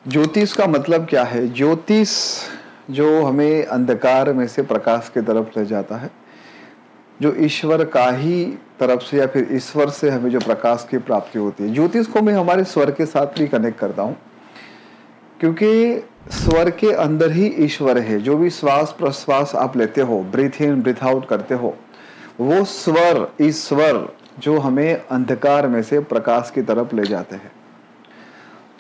ज्योतिष का मतलब क्या है? ज्योतिष जो हमें अंधकार में से प्रकाश की तरफ ले जाता है, जो ईश्वर का ही तरफ से या फिर ईश्वर से हमें जो प्रकाश की प्राप्ति होती है। ज्योतिष को मैं हमारे स्वर के साथ भी कनेक्ट करता हूँ, क्योंकि स्वर के अंदर ही ईश्वर है। जो भी श्वास प्रश्वास आप लेते हो, ब्रीथ इन ब्रीथ आउट करते हो, वो स्वर, ईश्वर जो हमें अंधकार में से प्रकाश की तरफ ले जाते हैं।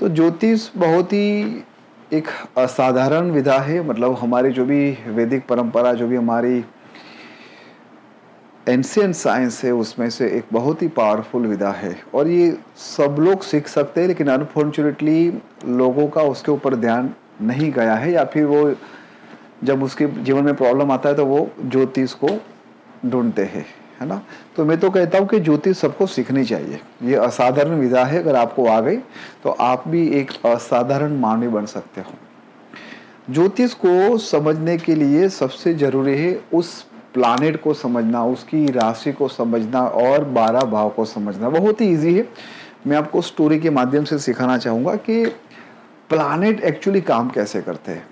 तो ज्योतिष बहुत ही एक असाधारण विधा है। मतलब हमारी जो भी वैदिक परंपरा, जो भी हमारी एंशियंट साइंस है, उसमें से एक बहुत ही पावरफुल विधा है और ये सब लोग सीख सकते हैं, लेकिन अनफॉर्चुनेटली लोगों का उसके ऊपर ध्यान नहीं गया है, या फिर वो जब उसके जीवन में प्रॉब्लम आता है तो वो ज्योतिष को ढूंढते हैं, है ना। तो मैं तो कहता हूँ कि ज्योतिष सबको सीखनी चाहिए। ये असाधारण विधा है, अगर आपको आ गई तो आप भी एक असाधारण मानवी बन सकते हो। ज्योतिष को समझने के लिए सबसे जरूरी है उस प्लानेट को समझना, उसकी राशि को समझना और 12 भाव को समझना। बहुत ही इजी है। मैं आपको स्टोरी के माध्यम से सिखाना चाहूँगा कि प्लानेट एक्चुअली काम कैसे करते हैं।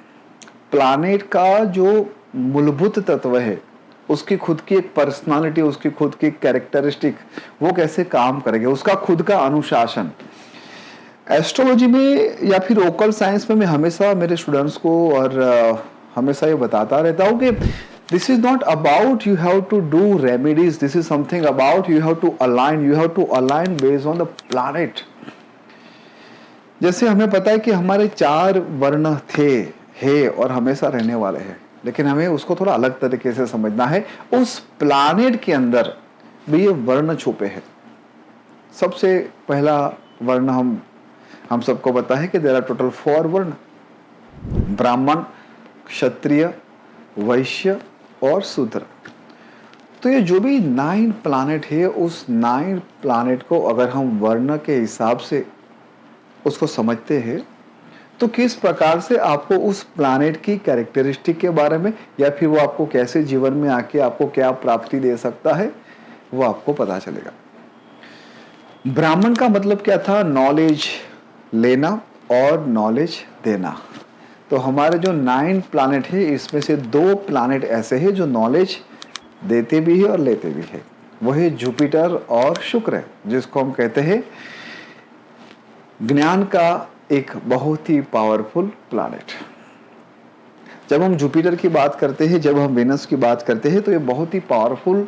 प्लानेट का जो मूलभूत तत्व है, उसकी खुद की एक पर्सनालिटी, उसकी खुद की कैरेक्टरिस्टिक, वो कैसे काम करेंगे, उसका खुद का अनुशासन। एस्ट्रोलॉजी में या फिर ओकल साइंस में मैं हमेशा मेरे स्टूडेंट्स को और हमेशा ये बताता रहता हूँ कि this is not about you have to do remedies, this is something about you have to align based on the planet. जैसे हमें पता है कि हमारे 4 वर्ण थे, है और हमेशा रहने वाले हैं, लेकिन हमें उसको थोड़ा अलग तरीके से समझना है। उस प्लैनेट के अंदर भी ये वर्ण छुपे हैं। सबसे पहला वर्ण हम सबको पता है कि देयर आर टोटल 4 वर्ण: ब्राह्मण, क्षत्रिय, वैश्य और शूद्र। तो ये जो भी 9 प्लैनेट है, उस 9 प्लैनेट को अगर हम वर्ण के हिसाब से उसको समझते हैं तो किस प्रकार से आपको उस प्लैनेट की कैरेक्टरिस्टिक के बारे में, या फिर वो आपको कैसे जीवन में आके आपको क्या प्राप्ति दे सकता है, वो आपको पता चलेगा। ब्राह्मण का मतलब क्या था? नॉलेज लेना और नॉलेज देना। तो हमारे जो 9 प्लैनेट है, इसमें से 2 प्लैनेट ऐसे हैं जो नॉलेज देते भी है और लेते भी है। वही जुपिटर और शुक्र है, जिसको हम कहते हैं ज्ञान का एक बहुत ही पावरफुल प्लैनेट। जब हम जुपिटर की बात करते हैं, जब हम वेनस की बात करते हैं, तो ये बहुत ही पावरफुल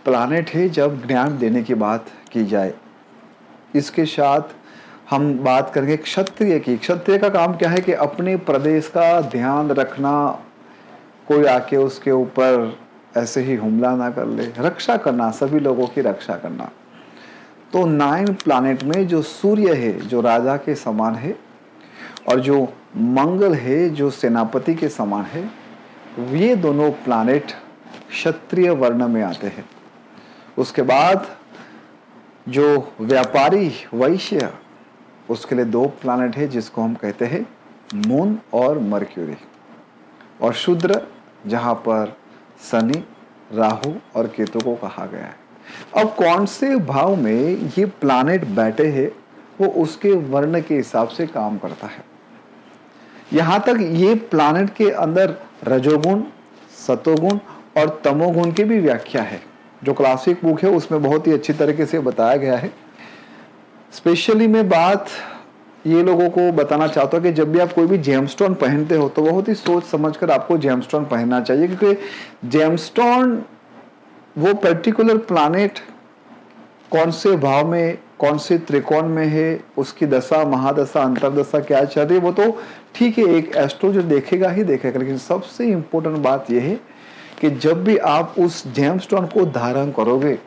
प्लैनेट है जब ज्ञान देने की बात की जाए। इसके साथ हम बात करेंगे क्षत्रिय की। क्षत्रिय का काम क्या है कि अपने प्रदेश का ध्यान रखना, कोई आके उसके ऊपर ऐसे ही हमला ना कर ले, रक्षा करना, सभी लोगों की रक्षा करना। तो 9 प्लैनेट में जो सूर्य है, जो राजा के समान है, और जो मंगल है, जो सेनापति के समान है, ये दोनों प्लैनेट क्षत्रिय वर्ण में आते हैं। उसके बाद जो व्यापारी वैश्य, उसके लिए 2 प्लैनेट है जिसको हम कहते हैं मून और मर्क्यूरी। और शूद्र, जहाँ पर शनि, राहु और केतु को कहा गया है। अब कौन से भाव में ये प्लैनेट बैठे हैं, वो उसके वर्ण के हिसाब से काम करता है। यहाँ तक ये प्लैनेट के अंदर रजोगुण, सतोगुण और तमोगुण की भी व्याख्या है, जो क्लासिक बुक है उसमें बहुत ही अच्छी तरीके से बताया गया है। स्पेशली मैं बात ये लोगों को बताना चाहता हूँ कि जब भी आप कोई भी जेमस्टोन पहनते हो तो बहुत ही सोच समझकर आपको जेमस्टोन पहनना चाहिए, क्योंकि जेमस्टोन वो पर्टिकुलर प्लैनेट कौन से भाव में, कौन से त्रिकोण में है, उसकी दशा, महादशा, अंतरदशा क्या चल रही है, वो तो ठीक है, एक एस्ट्रोलॉजर देखेगा ही देखेगा। लेकिन सबसे इंपॉर्टेंट बात यह है कि जब भी आप उस जेमस्टोन को धारण करोगे,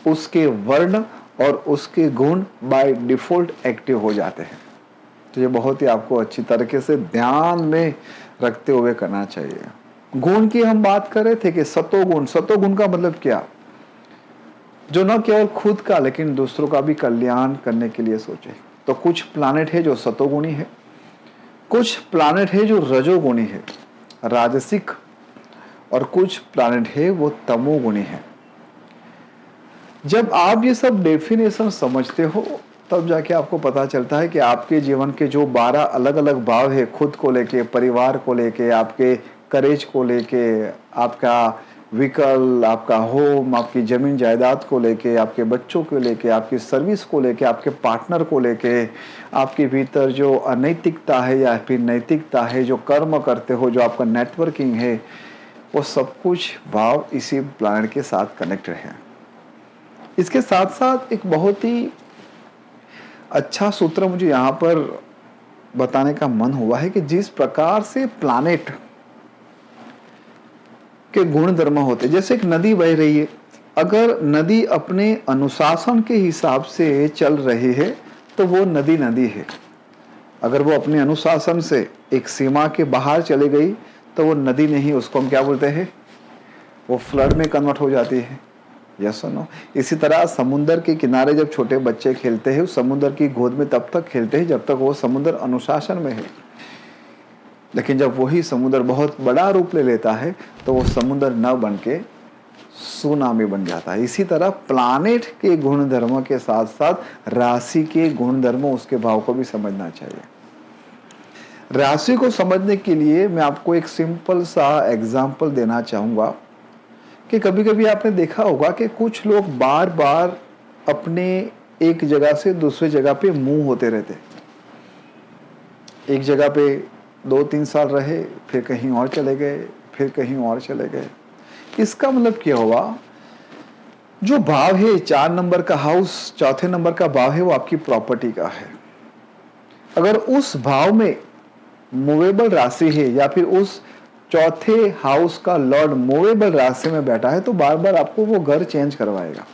उसके वर्ण और उसके गुण बाय डिफॉल्ट एक्टिव हो जाते हैं। तो ये बहुत ही आपको अच्छी तरीके से ध्यान में रखते हुए करना चाहिए। गुण की हम बात कर रहे थे कि सतोगुण। सतोगुण का मतलब क्या? जो न केवल खुद का लेकिन दूसरों का भी कल्याण करने के लिए सोचे। तो कुछ प्लैनेट है जो सतोगुणी है, कुछ प्लैनेट है जो रजोगुणी है, राजसिक, और कुछ प्लैनेट है वो तमोगुणी है। जब आप ये सब डेफिनेशन समझते हो तब जाके आपको पता चलता है कि आपके जीवन के जो 12 अलग अलग भाव है, खुद को लेके, परिवार को लेके, आपके करेज को लेके, आपका व्हीकल, आपका होम, आपकी ज़मीन जायदाद को लेके, आपके बच्चों को लेके, आपकी सर्विस को लेके, आपके पार्टनर को लेके, आपके भीतर जो अनैतिकता है या फिर नैतिकता है, जो कर्म करते हो, जो आपका नेटवर्किंग है, वो सब कुछ भाव इसी प्लैनेट के साथ कनेक्टेड है। इसके साथ साथ एक बहुत ही अच्छा सूत्र मुझे यहाँ पर बताने का मन हुआ है कि जिस प्रकार से प्लैनेट के गुण धर्म होते, जैसे एक नदी बह रही है, अगर नदी अपने अनुशासन के हिसाब से चल रही है तो वो नदी नदी है। अगर वो अपने अनुशासन से एक सीमा के बाहर चली गई तो वो नदी नहीं, उसको हम क्या बोलते हैं, वो फ्लड में कन्वर्ट हो जाती है। यस और नो। इसी तरह समुद्र के किनारे जब छोटे बच्चे खेलते हैं, उस समुद्र की गोद में तब तक खेलते हैं जब तक वो समुद्र अनुशासन में है, लेकिन जब वही समुद्र बहुत बड़ा रूप ले लेता है तो वो समुद्र न बन के सुनामी बन जाता है। इसी तरह प्लैनेट के गुण धर्मों के साथ साथ राशि के गुण धर्मों, उसके भाव को भी समझना चाहिए। राशि को समझने के लिए मैं आपको एक सिंपल सा एग्जाम्पल देना चाहूँगा कि कभी कभी आपने देखा होगा कि कुछ लोग बार बार अपने एक जगह से दूसरी जगह पे मूव होते रहते। एक जगह पे 2-3 साल रहे, फिर कहीं और चले गए, फिर कहीं और चले गए। इसका मतलब क्या हुआ, जो भाव है 4 नंबर का हाउस, चौथे नंबर का भाव है, वो आपकी प्रॉपर्टी का है। अगर उस भाव में मूवेबल राशि है या फिर उस चौथे हाउस का लॉर्ड मूवेबल राशि में बैठा है तो बार बार आपको वो घर चेंज करवाएगा।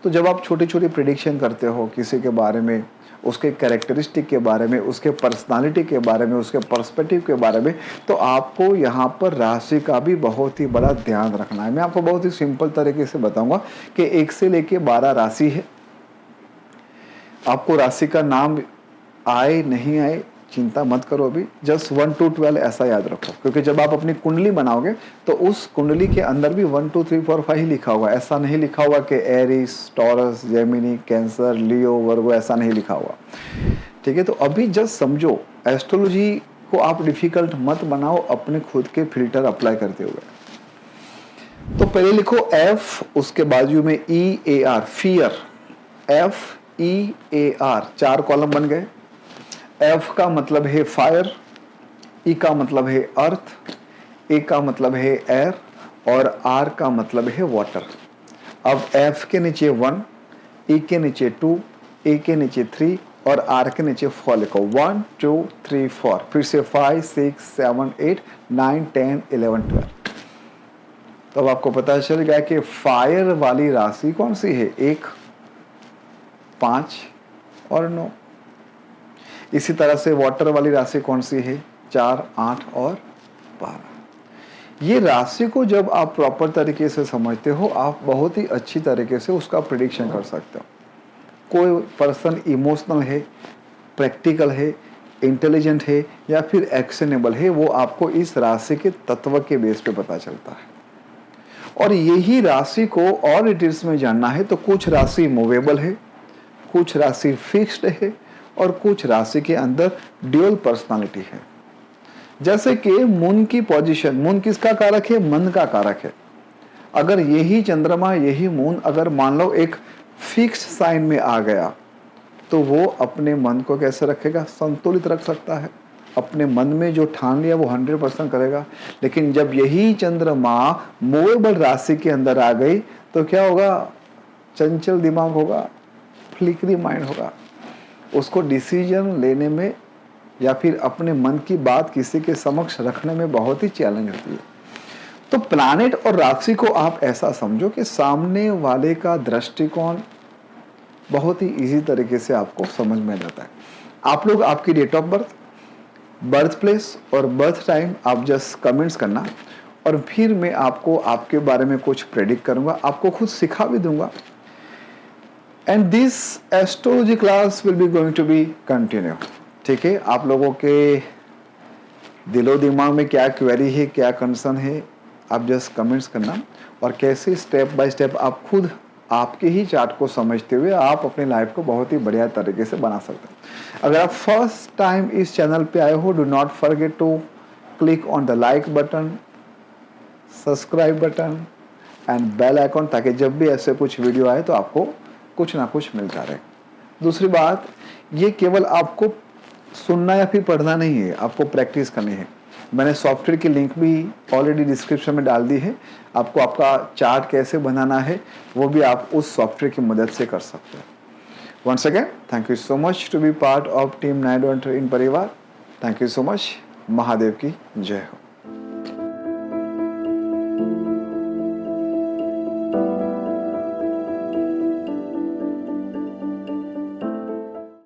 तो जब आप छोटी छोटी प्रिडिक्शन करते हो किसी के बारे में, उसके कैरेक्टरिस्टिक के बारे में, उसके पर्सनालिटी के बारे में, उसके पर्सपेक्टिव के बारे में, तो आपको यहाँ पर राशि का भी बहुत ही बड़ा ध्यान रखना है। मैं आपको बहुत ही सिंपल तरीके से बताऊंगा कि 1 से लेके 12 राशि है। आपको राशि का नाम आए नहीं आए चिंता मत करो, अभी जस्ट 1 to 12 ऐसा याद रखो, क्योंकि जब आप अपनी कुंडली बनाओगे तो उस कुंडली के अंदर भी 1 2 3 4 5 ही लिखा होगा। ऐसा नहीं लिखा हुआ कि एरिस, टॉरस, जेमिनी, कैंसर, लियो, वर्गो, ऐसा नहीं लिखा हुआ। ठीक है, तो अभी जस्ट समझो, एस्ट्रोलॉजी को आप डिफिकल्ट मत बनाओ अपने खुद के फिल्टर अप्लाई करते हुए। तो पहले लिखो F, उसके बाजू में EAR, फियर, FEAR, 4 कॉलम बन गए। F का मतलब है फायर, E का मतलब है अर्थ, A का मतलब है एयर और R का मतलब है वाटर। अब F के नीचे 1, E के नीचे 2, A के नीचे 3 और R के नीचे 4 लिखो। 1 2 3 4, फिर से 5 6 7 8 9 10 11 12। तो अब आपको पता चल गया कि फायर वाली राशि कौन सी है, 1, 5 और 9। इसी तरह से वाटर वाली राशि कौन सी है, 4, 8 और 12। ये राशि को जब आप प्रॉपर तरीके से समझते हो, आप बहुत ही अच्छी तरीके से उसका प्रिडिक्शन कर सकते हो। कोई पर्सन इमोशनल है, प्रैक्टिकल है, इंटेलिजेंट है या फिर एक्शनेबल है, वो आपको इस राशि के तत्व के बेस पे पता चलता है। और यही राशि को और डिटेल्स में जानना है तो कुछ राशि मूवेबल है, कुछ राशि फिक्स्ड है और कुछ राशि के अंदर ड्यूअल पर्सनालिटी है। जैसे कि मून की पोजीशन, मून किसका कारक है, मन का कारक है। अगर यही चंद्रमा, यही मून अगर मान लो एक फिक्स्ड साइन में आ गया तो वो अपने मन को कैसे रखेगा, संतुलित रख सकता है। अपने मन में जो ठान लिया वो 100% करेगा। लेकिन जब यही चंद्रमा मूवेबल राशि के अंदर आ गई तो क्या होगा, चंचल दिमाग होगा, फ्लिकरी माइंड होगा। उसको डिसीजन लेने में या फिर अपने मन की बात किसी के समक्ष रखने में बहुत ही चैलेंज होती है। तो प्लैनेट और राशि को आप ऐसा समझो कि सामने वाले का दृष्टिकोण बहुत ही इजी तरीके से आपको समझ में जाता है। आप लोग आपकी date of birth, birth place और बर्थ टाइम आप जस्ट कमेंट्स करना और फिर मैं आपको आपके बारे में कुछ प्रेडिक्ट करूंगा, आपको खुद सिखा भी दूंगा। And this astrology class will be going to be continue. ठीक है, आप लोगों के दिलो दिमाग में क्या क्वेरी है, क्या कंसर्न है, आप जस्ट कमेंट्स करना और कैसे स्टेप बाय स्टेप आप खुद आपके ही चार्ट को समझते हुए आप अपनी लाइफ को बहुत ही बढ़िया तरीके से बना सकते हैं। अगर आप फर्स्ट टाइम इस चैनल पे आए हो, do not forget to click on the like button, subscribe button and bell icon, ताकि जब भी ऐसे कुछ वीडियो आए तो आपको कुछ ना कुछ मिलता रहे। दूसरी बात, ये केवल आपको सुनना या फिर पढ़ना नहीं है, आपको प्रैक्टिस करनी है। मैंने सॉफ्टवेयर की लिंक भी ऑलरेडी डिस्क्रिप्शन में डाल दी है। आपको आपका चार्ट कैसे बनाना है वो भी आप उस सॉफ्टवेयर की मदद से कर सकते हैं। Once again thank you so much to be part of team 9 in परिवार। Thank you so much. Mahadev की जय हो।